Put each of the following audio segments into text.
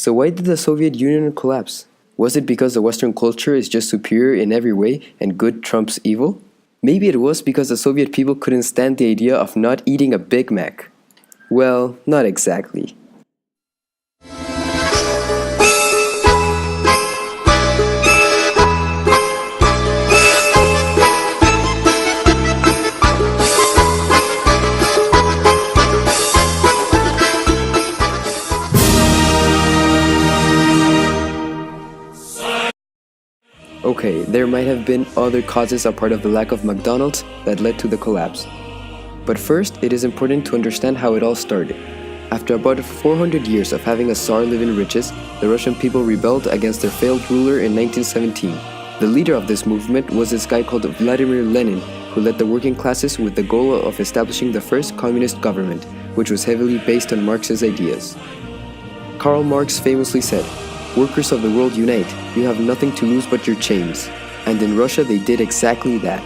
So why did the Soviet Union collapse? Was it because the Western culture is just superior in every way and good trumps evil? Maybe it was because the Soviet people couldn't stand the idea of not eating a Big Mac. Well, not exactly. Okay, there might have been other causes apart of the lack of McDonald's that led to the collapse. But first, it is important to understand how it all started. After about 400 years of having a Tsar live in riches, the Russian people rebelled against their failed ruler in 1917. The leader of this movement was this guy called Vladimir Lenin, who led the working classes with the goal of establishing the first communist government, which was heavily based on Marx's ideas. Karl Marx famously said, "Workers of the world unite, you have nothing to lose but your chains." And in Russia they did exactly that.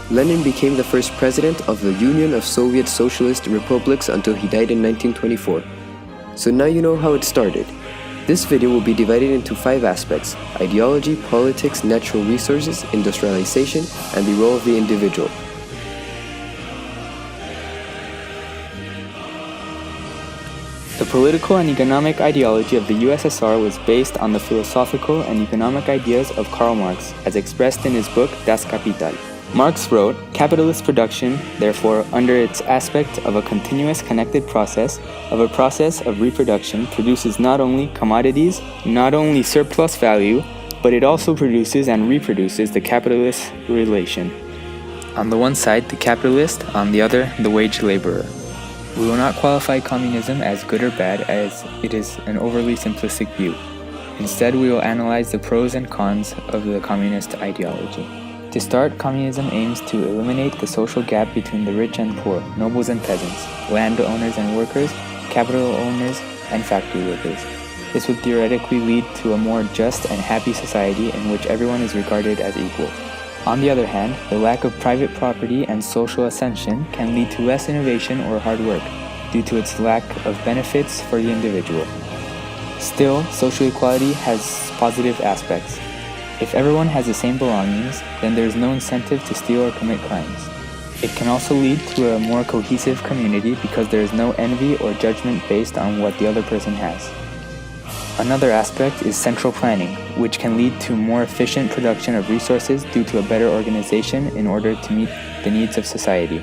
Lenin became the first president of the Union of Soviet Socialist Republics until he died in 1924. So now you know how it started. This video will be divided into 5 aspects: ideology, politics, natural resources, industrialization, and the role of the individual. The political and economic ideology of the USSR was based on the philosophical and economic ideas of Karl Marx, as expressed in his book Das Kapital. Marx wrote, "Capitalist production, therefore, under its aspect of a continuous connected process, of reproduction, produces not only commodities, not only surplus value, but it also produces and reproduces the capitalist relation. On the one side, the capitalist, on the other, the wage laborer." We will not qualify communism as good or bad, as it is an overly simplistic view. Instead, we will analyze the pros and cons of the communist ideology. To start, communism aims to eliminate the social gap between the rich and poor, nobles and peasants, landowners and workers, capital owners and factory workers. This would theoretically lead to a more just and happy society in which everyone is regarded as equal. On the other hand, the lack of private property and social ascension can lead to less innovation or hard work, due to its lack of benefits for the individual. Still, social equality has positive aspects. If everyone has the same belongings, then there is no incentive to steal or commit crimes. It can also lead to a more cohesive community because there is no envy or judgment based on what the other person has. Another aspect is central planning, which can lead to more efficient production of resources due to a better organization in order to meet the needs of society.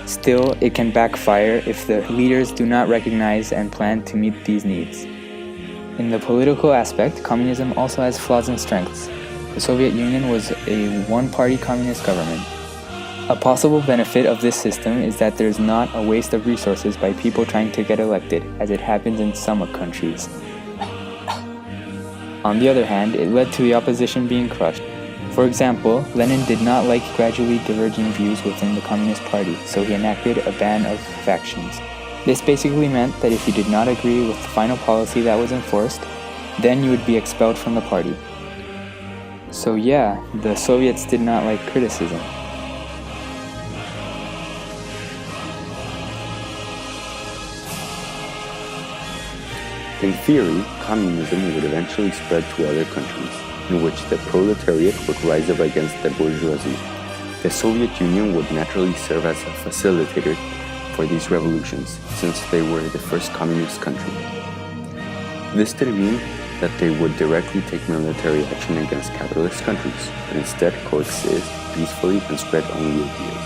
Still, it can backfire if the leaders do not recognize and plan to meet these needs. In the political aspect, communism also has flaws and strengths. The Soviet Union was a one-party communist government. A possible benefit of this system is that there is not a waste of resources by people trying to get elected, as it happens in some countries. On the other hand, it led to the opposition being crushed. For example, Lenin did not like gradually diverging views within the Communist Party, so he enacted a ban of factions. This basically meant that if you did not agree with the final policy that was enforced, then you would be expelled from the party. So yeah, the Soviets did not like criticism. In theory, communism would eventually spread to other countries, in which the proletariat would rise up against the bourgeoisie. The Soviet Union would naturally serve as a facilitator for these revolutions, since they were the first communist country. This didn't mean that they would directly take military action against capitalist countries, but instead coexist peacefully and spread only ideas.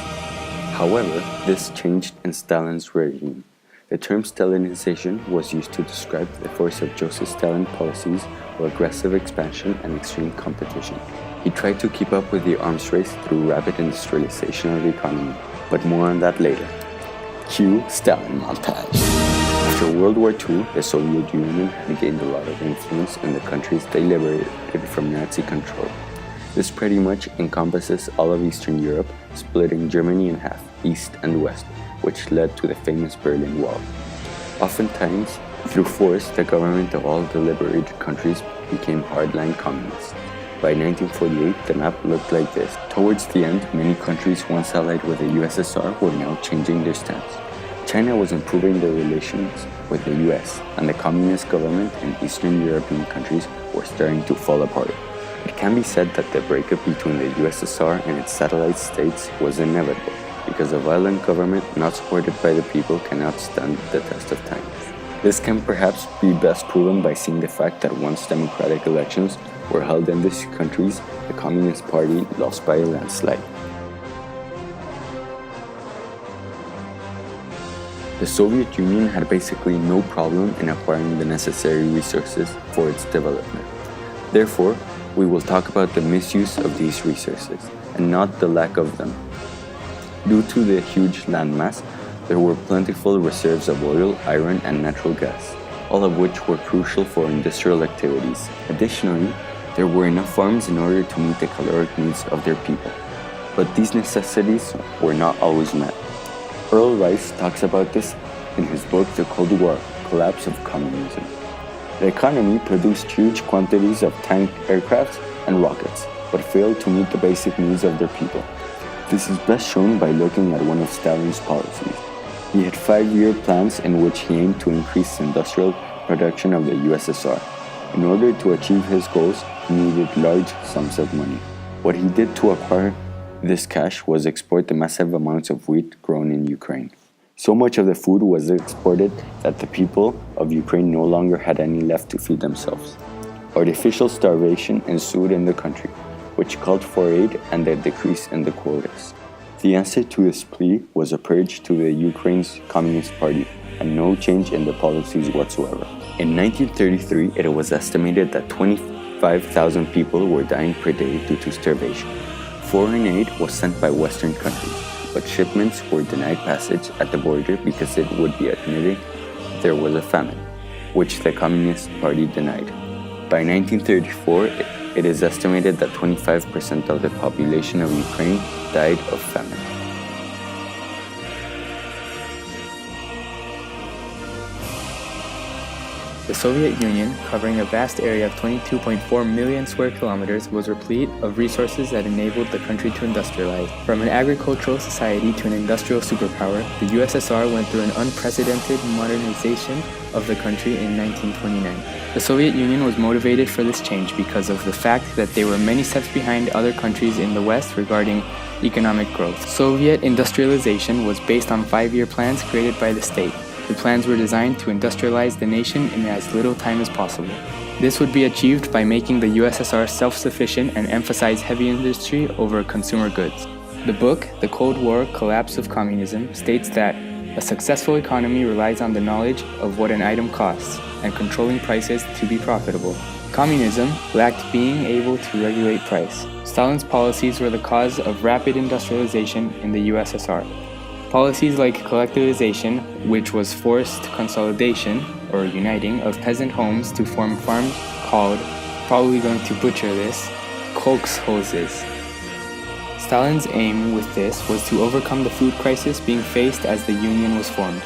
However, this changed in Stalin's regime. The term Stalinization was used to describe the force of Joseph Stalin policies of aggressive expansion and extreme competition. He tried to keep up with the arms race through rapid industrialization of the economy, but more on that later. Cue Stalin montage. After World War II, the Soviet Union had gained a lot of influence in the countries they liberated from Nazi control. This pretty much encompasses all of Eastern Europe, splitting Germany in half, East and West, which led to the famous Berlin Wall. Oftentimes, through force, the government of all the liberated countries became hardline communists. By 1948, the map looked like this. Towards the end, many countries once allied with the USSR were now changing their stance. China was improving their relations with the US, and the communist government in Eastern European countries were starting to fall apart. It can be said that the breakup between the USSR and its satellite states was inevitable, because a violent government not supported by the people cannot stand the test of time. This can perhaps be best proven by seeing the fact that once democratic elections were held in these countries, the Communist Party lost by a landslide. The Soviet Union had basically no problem in acquiring the necessary resources for its development. Therefore, we will talk about the misuse of these resources, and not the lack of them. Due to the huge landmass, there were plentiful reserves of oil, iron, and natural gas, all of which were crucial for industrial activities. Additionally, there were enough farms in order to meet the caloric needs of their people. But these necessities were not always met. Earl Rice talks about this in his book The Cold War: Collapse of Communism. The economy produced huge quantities of tank aircraft and rockets, but failed to meet the basic needs of their people. This is best shown by looking at one of Stalin's policies. He had 5-year plans in which he aimed to increase the industrial production of the USSR. In order to achieve his goals, he needed large sums of money. What he did to acquire this cash was export the massive amounts of wheat grown in Ukraine. So much of the food was exported that the people of Ukraine no longer had any left to feed themselves. Artificial starvation ensued in the country, which called for aid and a decrease in the quotas. The answer to this plea was a purge to the Ukraine's Communist Party and no change in the policies whatsoever. In 1933, it was estimated that 25,000 people were dying per day due to starvation. Foreign aid was sent by Western countries, but shipments were denied passage at the border because it would be admitted there was a famine, which the Communist Party denied. By 1934, it is estimated that 25% of the population of Ukraine died of famine. The Soviet Union, covering a vast area of 22.4 million square kilometers, was replete of resources that enabled the country to industrialize. From an agricultural society to an industrial superpower, the USSR went through an unprecedented modernization of the country in 1929. The Soviet Union was motivated for this change because of the fact that they were many steps behind other countries in the West regarding economic growth. Soviet industrialization was based on 5-year plans created by the state. The plans were designed to industrialize the nation in as little time as possible. This would be achieved by making the USSR self-sufficient and emphasize heavy industry over consumer goods. The book, The Cold War: Collapse of Communism, states that a successful economy relies on the knowledge of what an item costs and controlling prices to be profitable. Communism lacked being able to regulate price. Stalin's policies were the cause of rapid industrialization in the USSR. Policies like collectivization, which was forced consolidation, or uniting, of peasant homes to form farms called, probably going to butcher this, kolkhozes. Stalin's aim with this was to overcome the food crisis being faced as the Union was formed.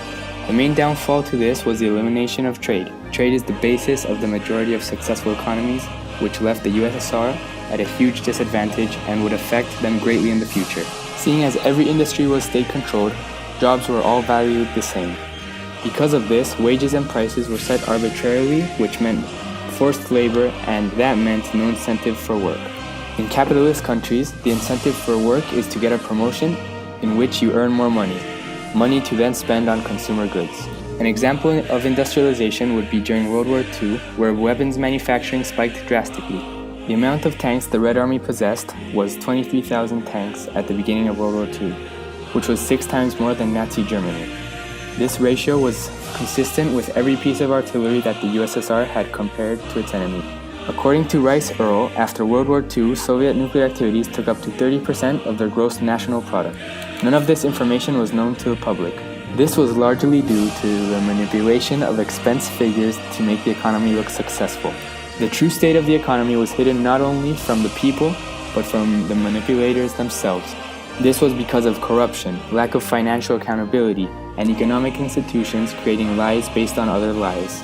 The main downfall to this was the elimination of trade. Trade is the basis of the majority of successful economies, which left the USSR at a huge disadvantage and would affect them greatly in the future. Seeing as every industry was state-controlled, jobs were all valued the same. Because of this, wages and prices were set arbitrarily, which meant forced labor, and that meant no incentive for work. In capitalist countries, the incentive for work is to get a promotion in which you earn more money to then spend on consumer goods. An example of industrialization would be during World War II, where weapons manufacturing spiked drastically. The amount of tanks the Red Army possessed was 23,000 tanks at the beginning of World War II, which was 6 times more than Nazi Germany. This ratio was consistent with every piece of artillery that the USSR had compared to its enemy. According to Rice Earl, after World War II, Soviet nuclear activities took up to 30% of their gross national product. None of this information was known to the public. This was largely due to the manipulation of expense figures to make the economy look successful. The true state of the economy was hidden not only from the people, but from the manipulators themselves. This was because of corruption, lack of financial accountability, and economic institutions creating lies based on other lies.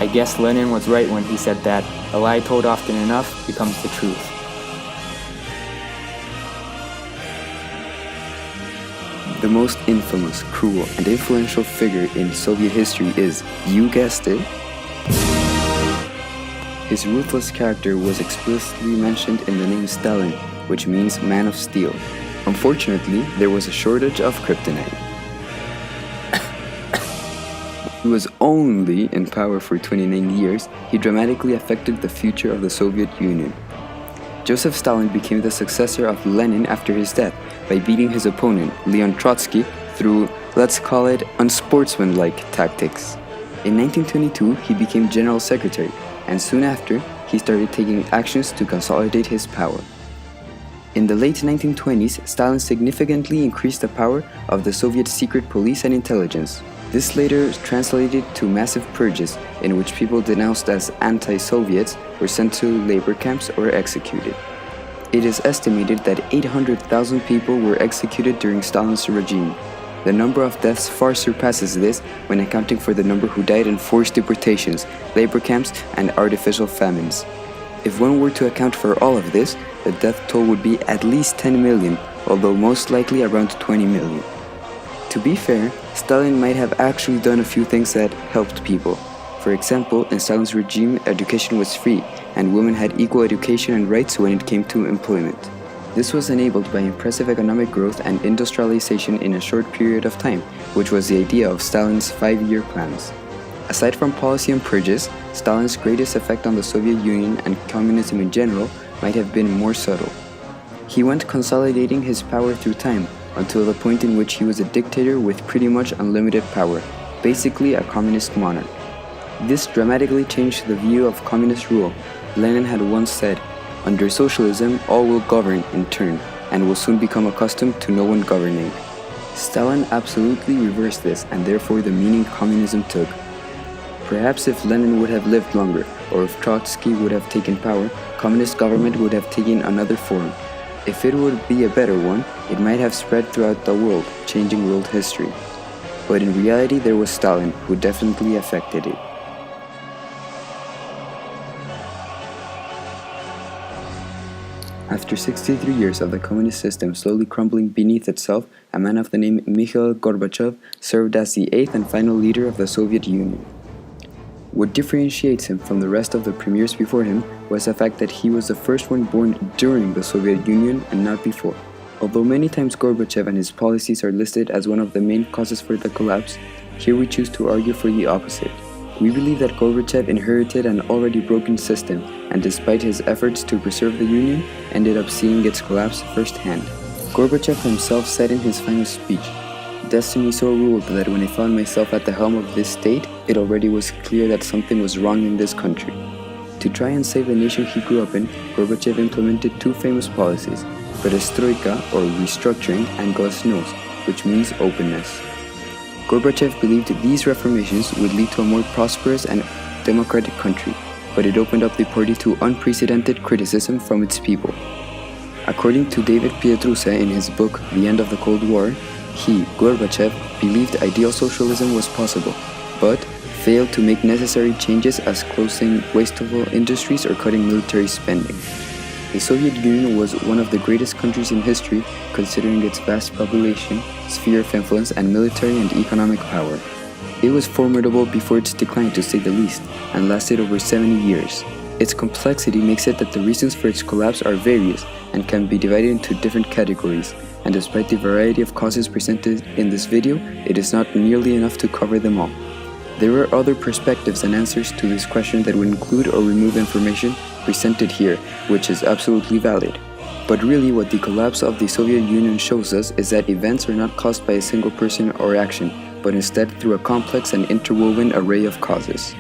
I guess Lenin was right when he said that a lie told often enough becomes the truth. The most infamous, cruel, and influential figure in Soviet history is, you guessed it, his ruthless character was explicitly mentioned in the name Stalin, which means man of steel. Unfortunately, there was a shortage of kryptonite. He was only in power for 29 years, he dramatically affected the future of the Soviet Union. Joseph Stalin became the successor of Lenin after his death by beating his opponent, Leon Trotsky, through, let's call it, unsportsmanlike tactics. In 1922, he became General Secretary, and soon after, he started taking actions to consolidate his power. In the late 1920s, Stalin significantly increased the power of the Soviet secret police and intelligence. This later translated to massive purges, in which people denounced as anti-Soviets were sent to labor camps or executed. It is estimated that 800,000 people were executed during Stalin's regime. The number of deaths far surpasses this when accounting for the number who died in forced deportations, labor camps, and artificial famines. If one were to account for all of this, the death toll would be at least 10 million, although most likely around 20 million. To be fair, Stalin might have actually done a few things that helped people. For example, in Stalin's regime, education was free, and women had equal education and rights when it came to employment. This was enabled by impressive economic growth and industrialization in a short period of time, which was the idea of Stalin's 5-year plans. Aside from policy and purges, Stalin's greatest effect on the Soviet Union and communism in general might have been more subtle. He went consolidating his power through time, until the point in which he was a dictator with pretty much unlimited power, basically a communist monarch. This dramatically changed the view of communist rule. Lenin had once said, "Under socialism, all will govern in turn, and will soon become accustomed to no one governing." Stalin absolutely reversed this, and therefore the meaning communism took. Perhaps if Lenin would have lived longer, or if Trotsky would have taken power, communist government would have taken another form. If it would be a better one, it might have spread throughout the world, changing world history. But in reality, there was Stalin, who definitely affected it. After 63 years of the communist system slowly crumbling beneath itself, a man of the name Mikhail Gorbachev served as the 8th and final leader of the Soviet Union. What differentiates him from the rest of the premiers before him was the fact that he was the first one born during the Soviet Union and not before. Although many times Gorbachev and his policies are listed as one of the main causes for the collapse, here we choose to argue for the opposite. We believe that Gorbachev inherited an already broken system, and despite his efforts to preserve the Union, ended up seeing its collapse firsthand. Gorbachev himself said in his final speech, "Destiny so ruled that when I found myself at the helm of this state, it already was clear that something was wrong in this country." To try and save the nation he grew up in, Gorbachev implemented two famous policies, perestroika or restructuring and glasnost, which means openness. Gorbachev believed these reformations would lead to a more prosperous and democratic country, but it opened up the party to unprecedented criticism from its people. According to David Pietrusa in his book The End of the Cold War, he, Gorbachev, believed ideal socialism was possible, but failed to make necessary changes as closing wasteful industries or cutting military spending. The Soviet Union was one of the greatest countries in history, considering its vast population, sphere of influence, and military and economic power. It was formidable before its decline, to say the least, and lasted over 70 years. Its complexity makes it that the reasons for its collapse are various and can be divided into different categories, and despite the variety of causes presented in this video, it is not nearly enough to cover them all. There are other perspectives and answers to this question that would include or remove information presented here, which is absolutely valid. But really what the collapse of the Soviet Union shows us is that events are not caused by a single person or action, but instead through a complex and interwoven array of causes.